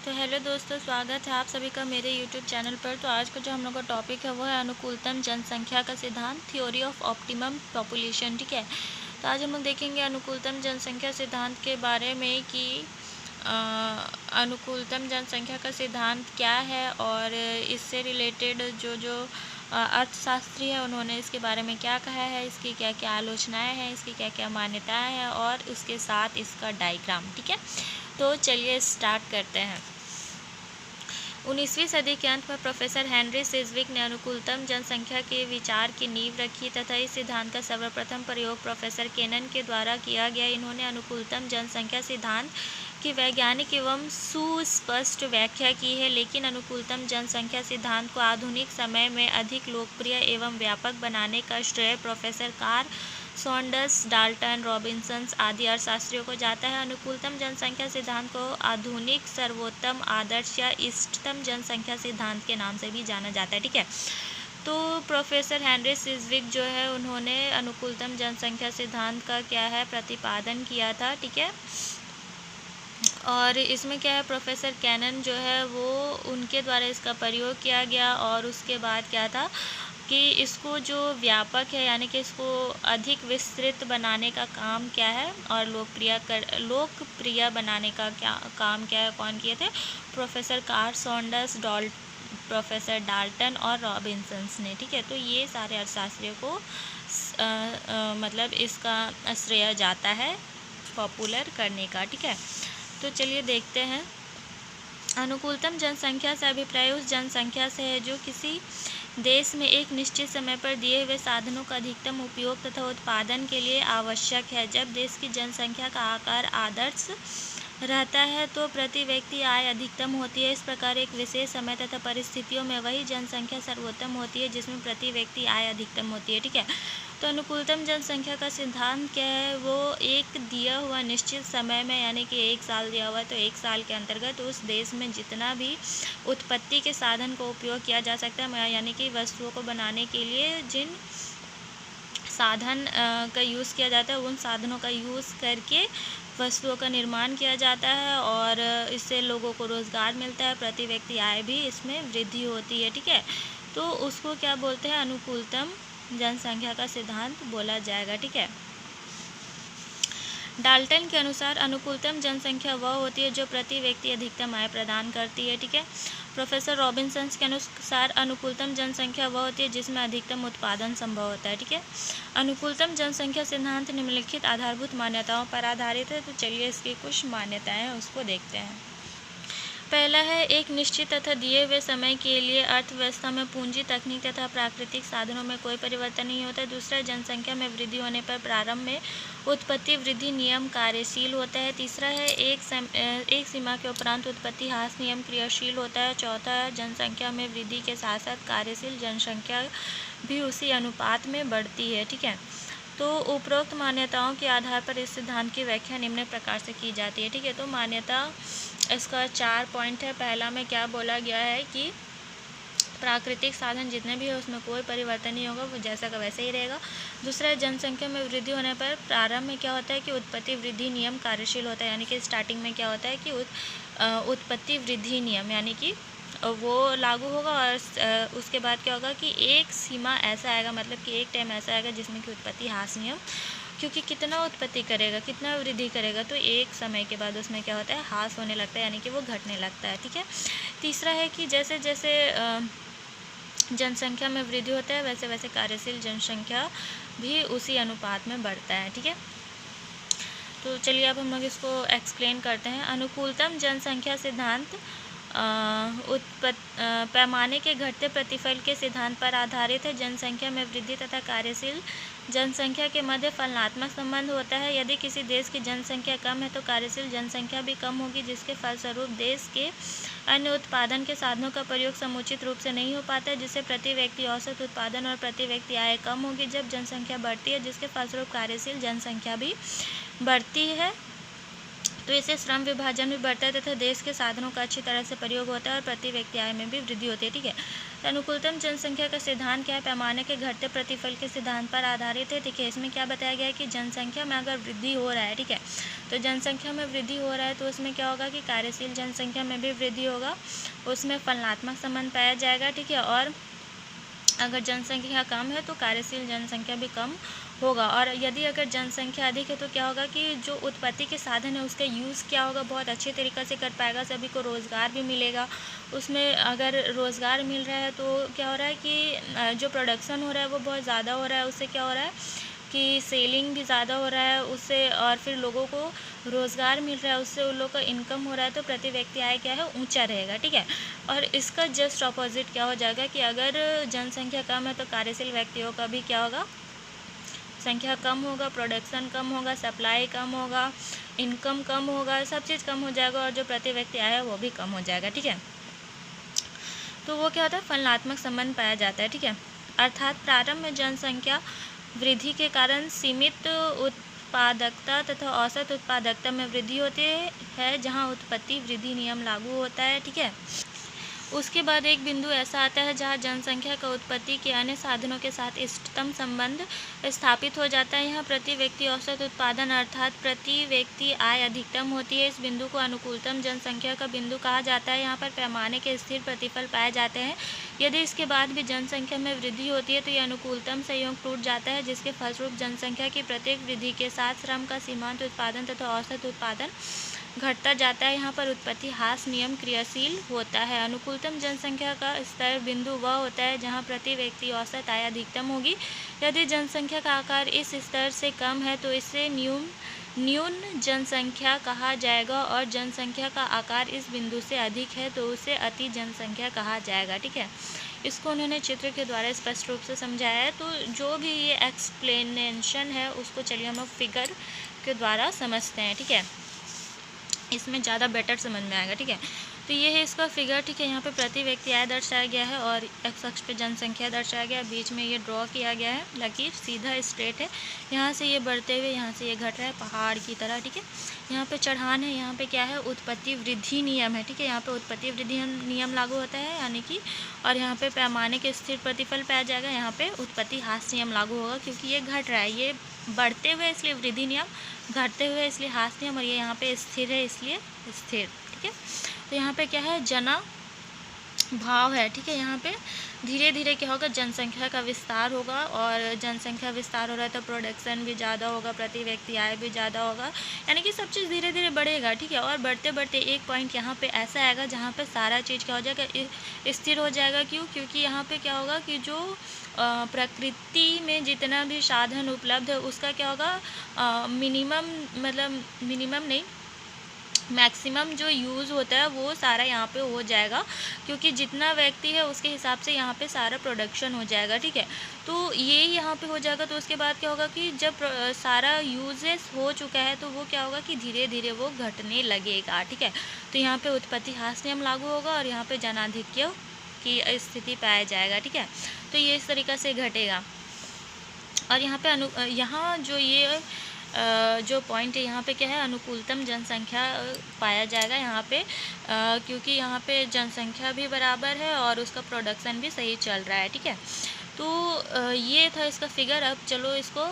तो हेलो दोस्तों, स्वागत है आप सभी का मेरे यूट्यूब चैनल पर। तो आज का जो हम लोग का टॉपिक है वो है अनुकूलतम जनसंख्या का सिद्धांत, थ्योरी ऑफ ऑप्टिमम पॉपुलेशन। ठीक है, तो आज हम लोग देखेंगे अनुकूलतम जनसंख्या सिद्धांत के बारे में कि अनुकूलतम जनसंख्या का सिद्धांत क्या है और इससे रिलेटेड जो जो अर्थशास्त्री है उन्होंने इसके बारे में क्या कहा है, इसकी क्या क्या आलोचनाएं हैं, इसकी क्या क्या मान्यताएं हैं और उसके साथ इसका डायग्राम। ठीक है, तो चलिए स्टार्ट करते हैं। 19वीं सदी के अंत में प्रोफेसर हेनरी सिज़विक ने अनुकूलतम जनसंख्या के विचार की नींव रखी तथा इस सिद्धांत का सर्वप्रथम प्रयोग प्रोफेसर केनन के द्वारा किया गया। इन्होंने अनुकूलतम जनसंख्या सिद्धांत की वैज्ञानिक एवं सुस्पष्ट व्याख्या की है, लेकिन अनुकूलतम जनसंख्या सिद्धांत को आधुनिक समय में अधिक लोकप्रिय एवं व्यापक बनाने का श्रेय professor Karl Saunders, Dalton, Robinson आदि अर्थशास्त्रियों को जाता है। अनुकूलतम जनसंख्या सिद्धांत को आधुनिक सर्वोत्तम आदर्श या इष्टतम जनसंख्या सिद्धांत के नाम से भी जाना जाता है। ठीक है, तो प्रोफेसर हेनरी सिज़विक जो है उन्होंने अनुकूलतम जनसंख्या सिद्धांत का क्या है प्रतिपादन किया था। ठीक है, और इसमें क्या है, प्रोफेसर कैनन जो है वो उनके द्वारा इसका प्रयोग किया गया और उसके बाद क्या था कि इसको जो व्यापक है यानी कि इसको अधिक विस्तृत बनाने का काम क्या है और लोकप्रिय बनाने का क्या काम क्या है, कौन किए थे, professor Karl Saunders, professor Dalton और रॉबिन्सन ने। ठीक है, तो ये सारे अर्थशास्त्रियों को मतलब इसका श्रेय जाता है पॉपुलर करने का। ठीक है, तो चलिए देखते हैं। अनुकूलतम जनसंख्या से अभिप्राय उस जनसंख्या से है जो किसी देश में एक निश्चित समय पर दिए हुए साधनों का अधिकतम उपयोग तथा उत्पादन के लिए आवश्यक है। जब देश की जनसंख्या का आकार आदर्श रहता है तो प्रति व्यक्ति आय अधिकतम होती है। इस प्रकार एक विशेष समय तथा परिस्थितियों में वही जनसंख्या सर्वोत्तम होती है जिसमें प्रति व्यक्ति आय अधिकतम होती है। ठीक है, तो अनुकूलतम जनसंख्या का सिद्धांत क्या है, वो एक दिया हुआ निश्चित समय में यानी कि 1 साल दिया हुआ है तो 1 साल के अंतर्गत उस देश में जितना भी उत्पत्ति के साधन का उपयोग किया जा सकता है यानी कि वस्तुओं को बनाने के लिए जिन साधन का यूज़ किया जाता है उन साधनों का यूज़ करके वस्तुओं का निर्माण किया जाता है और इससे लोगों को रोज़गार मिलता है, प्रति व्यक्ति आय भी इसमें वृद्धि होती है। ठीक है, तो उसको क्या बोलते हैं, अनुकूलतम जनसंख्या का सिद्धांत बोला जाएगा। ठीक है, डाल्टन के अनुसार अनुकूलतम जनसंख्या वह होती है जो प्रति व्यक्ति अधिकतम आय प्रदान करती है। ठीक है, प्रोफेसर रॉबिन्सन के अनुसार अनुकूलतम जनसंख्या वह होती है जिसमें अधिकतम उत्पादन संभव होता है। ठीक है, अनुकूलतम जनसंख्या सिद्धांत निम्नलिखित आधारभूत मान्यताओं पर आधारित है। तो चलिए इसकी कुछ मान्यताएं हैं उसको देखते हैं। पहला है, एक निश्चित तथा दिए हुए समय के लिए अर्थव्यवस्था में पूंजी, तकनीक तथा प्राकृतिक साधनों में कोई परिवर्तन नहीं होता है। दूसरा, जनसंख्या में वृद्धि होने पर प्रारंभ में उत्पत्ति वृद्धि नियम कार्यशील होता है। तीसरा है, एक सीमा के उपरांत उत्पत्ति ह्रास नियम क्रियाशील होता है। चौथा, जनसंख्या में वृद्धि के साथ साथ कार्यशील जनसंख्या भी उसी अनुपात में बढ़ती है। ठीक है, तो उपरोक्त मान्यताओं के आधार पर इस सिद्धांत की व्याख्या निम्न प्रकार से की जाती है। ठीक है, तो मान्यता इसका 4 पॉइंट है। पहला में क्या बोला गया है कि प्राकृतिक साधन जितने भी है उसमें कोई परिवर्तन नहीं होगा, वो जैसा का वैसे ही रहेगा। दूसरा, जनसंख्या में वृद्धि होने पर प्रारंभ में क्या होता है कि उत्पत्ति वृद्धि नियम कार्यशील होता है, यानी कि स्टार्टिंग में क्या होता है कि उत्पत्ति वृद्धि नियम यानी कि वो लागू होगा और उसके बाद क्या होगा कि एक सीमा ऐसा आएगा, मतलब कि एक टाइम ऐसा आएगा जिसमें कि उत्पत्ति ह्रास नियम, क्योंकि कितना उत्पत्ति करेगा, कितना वृद्धि करेगा तो एक समय के बाद उसमें क्या होता है, ह्रास होने लगता है यानी कि वो घटने लगता है। ठीक है, तीसरा है कि जैसे जैसे जनसंख्या में वृद्धि होता है वैसे वैसे कार्यशील जनसंख्या भी उसी अनुपात में बढ़ता है। ठीक है, तो चलिए अब हम लोग इसको एक्सप्लेन करते हैं। अनुकूलतम जनसंख्या सिद्धांत पैमाने के घटते प्रतिफल के सिद्धांत पर आधारित है। जनसंख्या में वृद्धि तथा कार्यशील जनसंख्या के मध्य फलनात्मक संबंध होता है। यदि किसी देश की जनसंख्या कम है तो कार्यशील जनसंख्या भी कम होगी, जिसके फलस्वरूप देश के अन्य उत्पादन के साधनों का प्रयोग समुचित रूप से नहीं हो पाता है, जिससे प्रति व्यक्ति औसत उत्पादन और प्रति व्यक्ति आय कम होगी। जब जनसंख्या बढ़ती है जिसके फलस्वरूप कार्यशील जनसंख्या भी बढ़ती है, तो इससे श्रम विभाजन भी बढ़ता है तथा देश के साधनों का अच्छी तरह से प्रयोग होता है और प्रति व्यक्ति आय में भी वृद्धि होती है। ठीक है, तो अनुकूलतम जनसंख्या का सिद्धांत क्या है? पैमाने के घटते प्रतिफल के सिद्धांत पर आधारित है। देखिए, इसमें क्या बताया गया है कि जनसंख्या में अगर वृद्धि हो रहा है, ठीक है, तो जनसंख्या में वृद्धि हो रहा है तो उसमें क्या होगा कि कार्यशील जनसंख्या में भी वृद्धि होगा, उसमें फलनात्मक संबंध पाया जाएगा। ठीक है, और अगर जनसंख्या कम है तो कार्यशील जनसंख्या भी कम होगा, और यदि अगर जनसंख्या अधिक है तो क्या होगा कि जो उत्पत्ति के साधन है उसका यूज़ क्या होगा, बहुत अच्छे तरीक़े से कर पाएगा, सभी को रोज़गार भी मिलेगा। उसमें अगर रोज़गार मिल रहा है तो क्या हो रहा है कि जो प्रोडक्शन हो रहा है वो बहुत ज़्यादा हो रहा है, उससे क्या हो रहा है कि सेलिंग भी ज़्यादा हो रहा है उससे, और फिर लोगों को रोज़गार मिल रहा है उससे उन लोगों का इनकम हो रहा है, तो प्रति व्यक्ति आय क्या है, ऊंचा रहेगा। ठीक है, और इसका जस्ट अपोजिट क्या हो जाएगा कि अगर जनसंख्या कम है तो कार्यशील व्यक्तियों का भी क्या होगा, संख्या कम होगा, प्रोडक्शन कम होगा, सप्लाई कम होगा, इनकम कम होगा, सब चीज़ कम हो जाएगा और जो प्रति व्यक्ति आय है वो भी कम हो जाएगा। ठीक है, तो वो क्या होता है, फलनात्मक संबंध पाया जाता है। ठीक है, अर्थात प्रारंभ में जनसंख्या वृद्धि के कारण सीमित उत्पादकता तथा औसत उत्पादकता में वृद्धि होती है जहां उत्पत्ति वृद्धि नियम लागू होता है। ठीक है, उसके बाद एक बिंदु ऐसा आता है जहां जनसंख्या का उत्पत्ति के अन्य साधनों के साथ इष्टतम संबंध स्थापित हो जाता है। यहाँ प्रति व्यक्ति औसत उत्पादन अर्थात प्रति व्यक्ति आय अधिकतम होती है। इस बिंदु को अनुकूलतम जनसंख्या का बिंदु कहा जाता है। यहाँ पर पैमाने के स्थिर प्रतिफल पाए जाते हैं। यदि इसके बाद भी जनसंख्या में वृद्धि होती है तो यह अनुकूलतम संयोग टूट जाता है, जिसके फलस्वरूप जनसंख्या की प्रत्येक वृद्धि के साथ श्रम का सीमांत उत्पादन तथा औसत उत्पादन घटता जाता है। यहाँ पर उत्पत्ति ह्रास नियम क्रियाशील होता है। अनुकूलतम जनसंख्या का स्तर बिंदु वह होता है जहाँ प्रति व्यक्ति औसत आय अधिकतम होगी। यदि जनसंख्या का आकार इस स्तर से कम है तो इसे न्यून जनसंख्या कहा जाएगा, और जनसंख्या का आकार इस बिंदु से अधिक है तो उसे अति जनसंख्या कहा जाएगा। ठीक है, इसको उन्होंने चित्र के द्वारा स्पष्ट रूप से समझाया है। तो जो भी ये एक्सप्लेनेशन है उसको चलिए हम फिगर के द्वारा समझते हैं। ठीक है, इसमें ज़्यादा बेटर समझ में आएगा। ठीक है, तो ये है इसका फिगर। ठीक है, यहाँ पे प्रति व्यक्ति आय दर्शाया गया है और एक्स अक्ष पे जनसंख्या दर्शाया गया है, बीच में ये ड्रॉ किया गया है, लकीर सीधा स्ट्रेट है, यहाँ से ये बढ़ते हुए यहाँ से ये घट रहा है पहाड़ की तरह। ठीक है, यहाँ पे चढ़ान है, यहाँ पे क्या है, उत्पत्ति वृद्धि नियम है। ठीक है, यहाँ पे उत्पत्ति वृद्धि नियम लागू होता है यानी कि, और यहाँ पे पैमाने के स्थिर प्रतिफल पाया जाएगा, यहाँ पे उत्पत्ति ह्रास नियम लागू होगा क्योंकि ये घट रहा है, ये बढ़ते हुए इसलिए वृद्धि नियम, घटते हुए इसलिए ह्रास नियम, और ये यहाँ पे स्थिर है इसलिए स्थिर। ठीक है, तो यहाँ पे क्या है, जना भाव है। ठीक है, यहाँ पे धीरे धीरे क्या होगा, जनसंख्या का विस्तार होगा, और जनसंख्या विस्तार हो रहा है तो प्रोडक्शन भी ज़्यादा होगा, प्रति व्यक्ति आय भी ज़्यादा होगा, यानी कि सब चीज़ धीरे धीरे बढ़ेगा। ठीक है, और बढ़ते बढ़ते एक पॉइंट यहाँ पे ऐसा आएगा जहाँ पे सारा चीज़ क्या हो जाएगा, स्थिर हो जाएगा। क्यों? क्योंकि यहाँ पे क्या होगा कि जो प्रकृति में जितना भी साधन उपलब्ध है उसका क्या होगा, मिनिमम नहीं, मैक्सिमम जो यूज़ होता है वो सारा यहाँ पे हो जाएगा, क्योंकि जितना व्यक्ति है उसके हिसाब से यहाँ पे सारा प्रोडक्शन हो जाएगा। ठीक है, तो ये यहाँ पे हो जाएगा। तो उसके बाद क्या होगा कि जब सारा यूजेस हो चुका है तो वो क्या होगा कि धीरे धीरे वो घटने लगेगा। ठीक है, तो यहाँ पे उत्पत्ति ह्रास नियम लागू होगा और यहाँ पे जनाधिक्य की स्थिति पाया जाएगा। ठीक है, तो ये इस तरीक़े से घटेगा। और यहाँ पे यहाँ जो ये जो पॉइंट है यहाँ पे क्या है, अनुकूलतम जनसंख्या पाया जाएगा यहाँ पे, क्योंकि यहाँ पे जनसंख्या भी बराबर है और उसका प्रोडक्शन भी सही चल रहा है। ठीक है, तो ये था इसका फिगर। अब चलो इसको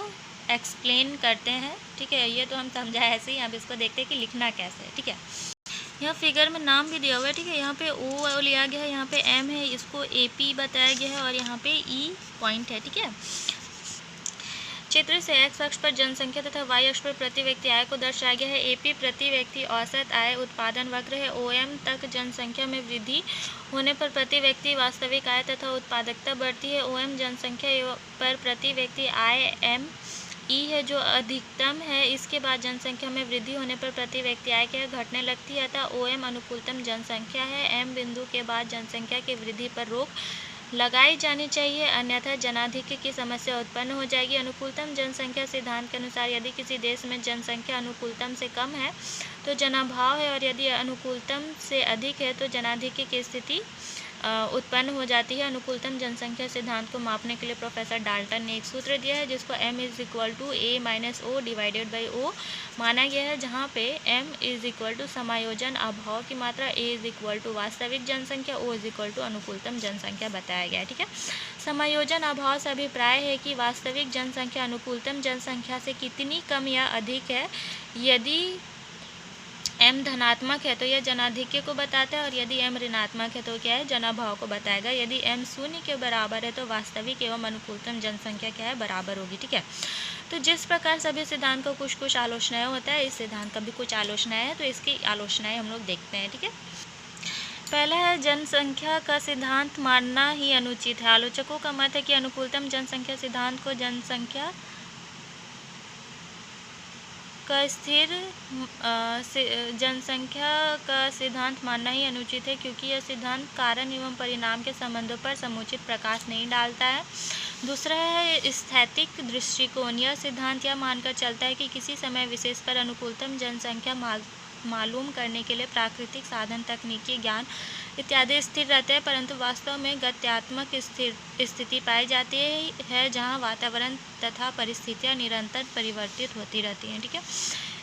एक्सप्लेन करते हैं। ठीक है, ये तो हम समझाए ऐसे ही, अब इसको देखते हैं कि लिखना कैसे है। ठीक है, यहाँ फिगर में नाम भी दिया हुआ है। ठीक है, यहाँ पे ओ लिया गया है, यहाँ पे एम है, इसको AP बताया गया है, और यहाँ पे E पॉइंट है। ठीक है, चित्र से एक्स अक्ष पर जनसंख्या तथा वाई अक्ष पर प्रति व्यक्ति आय को दर्शाया गया है। AP प्रति व्यक्ति औसत आय उत्पादन वक्र है। OM तक जनसंख्या में वृद्धि होने पर प्रति व्यक्ति वास्तविक आय तथा उत्पादकता बढ़ती है। OM जनसंख्या पर प्रति व्यक्ति आय ME है जो अधिकतम है। इसके बाद जनसंख्या में वृद्धि होने पर प्रति व्यक्ति आय क्या घटने लगती है, अतः OM अनुकूलतम जनसंख्या है। M बिंदु के बाद जनसंख्या की वृद्धि पर रोक लगाई जानी चाहिए, अन्यथा जनाधिक्य की समस्या उत्पन्न हो जाएगी। अनुकूलतम जनसंख्या सिद्धांत के अनुसार यदि किसी देश में जनसंख्या अनुकूलतम से कम है तो जनाभाव है, और यदि अनुकूलतम से अधिक है तो जनाधिक्य की स्थिति उत्पन्न हो जाती है। अनुकूलतम जनसंख्या सिद्धांत को मापने के लिए प्रोफेसर डाल्टन ने एक सूत्र दिया है जिसको m = a - o divided by o माना गया है, जहाँ पे m = समायोजन अभाव की मात्रा, a = वास्तविक जनसंख्या, o = अनुकूलतम जनसंख्या बताया गया है। ठीक है, समायोजन अभाव से अभिप्राय है कि वास्तविक जनसंख्या अनुकूलतम जनसंख्या से कितनी कम या अधिक है। यदि m धनात्मक है तो यह जनाधिक्य को बताता है, और यदि m ऋणात्मक है तो क्या है, जनाभाव को बताएगा। यदि m 0 के बराबर है तो वास्तविक एवं अनुकूलतम जनसंख्या क्या है, बराबर होगी। ठीक है, तो जिस प्रकार सभी सिद्धांत को कुछ आलोचनाएं होता है, इस सिद्धांत का भी कुछ आलोचनाएं है, तो इसकी आलोचनाएं हम लोग देखते हैं। ठीक है, पहला है जनसंख्या का सिद्धांत मानना ही अनुचित है। आलोचकों का मत है कि अनुकूलतम जनसंख्या सिद्धांत को जनसंख्या का सिद्धांत मानना ही अनुचित है, क्योंकि यह सिद्धांत कारण एवं परिणाम के संबंधों पर समुचित प्रकाश नहीं डालता है। दूसरा है स्थैतिक दृष्टिकोण। यह सिद्धांत यह मानकर चलता है कि किसी समय विशेष पर अनुकूलतम जनसंख्या मालूम करने के लिए प्राकृतिक साधन, तकनीकी ज्ञान इत्यादि स्थिर रहते हैं, परंतु वास्तव में गत्यात्मक स्थिति पाई जाती है जहां वातावरण तथा परिस्थितियां निरंतर परिवर्तित होती रहती हैं। ठीक है,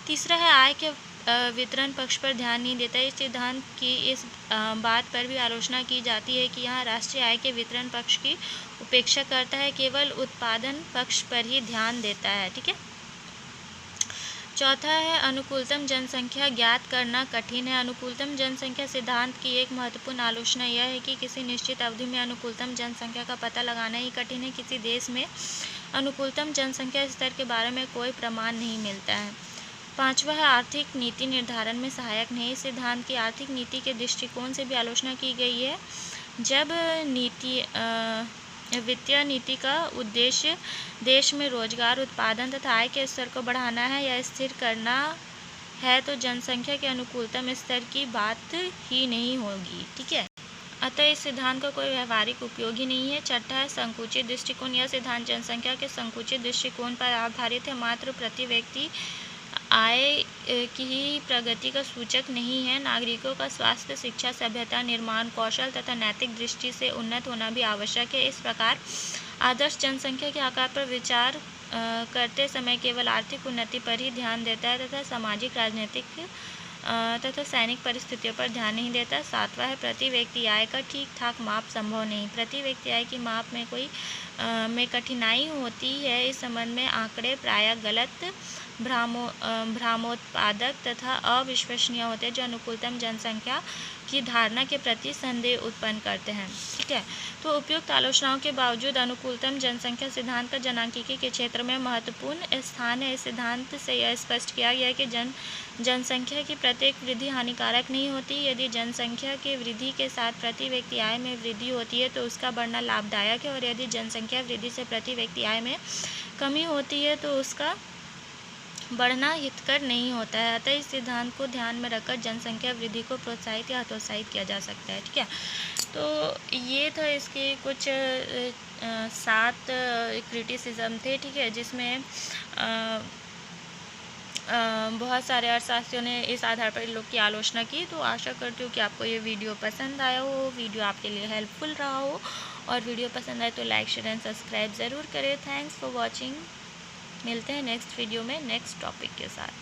तीसरा है आय के वितरण पक्ष पर ध्यान नहीं देता। इस सिद्धांत की इस बात पर भी आलोचना की जाती है कि यहाँ राष्ट्रीय आय के वितरण पक्ष की उपेक्षा करता है, केवल उत्पादन पक्ष पर ही ध्यान देता है। ठीक है, चौथा है अनुकूलतम जनसंख्या ज्ञात करना कठिन है। अनुकूलतम जनसंख्या सिद्धांत की एक महत्वपूर्ण आलोचना यह है कि किसी निश्चित अवधि में अनुकूलतम जनसंख्या का पता लगाना ही कठिन है। किसी देश में अनुकूलतम जनसंख्या स्तर के बारे में कोई प्रमाण नहीं मिलता है। पांचवा है आर्थिक नीति निर्धारण में सहायक नहीं। इस सिद्धांत की आर्थिक नीति के दृष्टिकोण से भी आलोचना की गई है। जब वित्तीय नीति का उद्देश्य देश में रोजगार, उत्पादन तथा आय के स्तर को बढ़ाना है या स्थिर करना है, तो जनसंख्या के अनुकूलतम स्तर की बात ही नहीं होगी। ठीक है, अतः इस सिद्धांत का कोई व्यवहारिक उपयोग ही नहीं है। छठा है संकुचित दृष्टिकोण। यह सिद्धांत जनसंख्या के संकुचित दृष्टिकोण पर आधारित है, मात्र प्रति व्यक्ति आय की प्रगति का सूचक नहीं है। नागरिकों का स्वास्थ्य, शिक्षा, सभ्यता, निर्माण कौशल तथा नैतिक दृष्टि से उन्नत होना भी आवश्यक है। इस प्रकार आदर्श जनसंख्या के आकार पर विचार करते समय केवल आर्थिक उन्नति पर ही ध्यान देता है तथा सामाजिक, राजनीतिक तथा सैनिक परिस्थितियों पर ध्यान नहीं देता। सातवां है प्रति व्यक्ति आय का ठीक ठाक माप संभव नहीं। प्रति व्यक्ति आय की माप में कठिनाई होती है। इस संबंध में आंकड़े प्रायः गलत, भ्रामोत्पादक तथा अविश्वसनीय होते हैं, जो अनुकूलतम जनसंख्या की धारणा के प्रति संदेह उत्पन्न करते हैं। ठीक है, तो उपयुक्त आलोचनाओं के बावजूद अनुकूलतम जनसंख्या सिद्धांत का जनसांख्यिकी के क्षेत्र में महत्वपूर्ण स्थान है। इस सिद्धांत से यह स्पष्ट किया गया है कि जनसंख्या की प्रत्येक वृद्धि हानिकारक नहीं होती। यदि जनसंख्या की वृद्धि के साथ प्रति व्यक्ति आय में वृद्धि होती है तो उसका बढ़ना लाभदायक है, और यदि जनसंख्या वृद्धि से प्रति व्यक्ति आय में कमी होती है तो उसका बढ़ना हितकर नहीं होता है। अतः इस सिद्धांत को ध्यान में रखकर जनसंख्या वृद्धि को प्रोत्साहित या हतोत्साहित किया जा सकता है। ठीक है, तो ये था इसके कुछ 7 क्रिटिसिज्म थे। ठीक है, जिसमें बहुत सारे अर्थशास्त्रियों ने इस आधार पर इन लोग की आलोचना की। तो आशा करती हूँ कि आपको ये वीडियो पसंद आया हो, वीडियो आपके लिए हेल्पफुल रहा हो, और वीडियो पसंद आए तो लाइक, शेयर एंड सब्सक्राइब ज़रूर करें। Thanks for watching. मिलते हैं नेक्स्ट वीडियो में नेक्स्ट टॉपिक के साथ।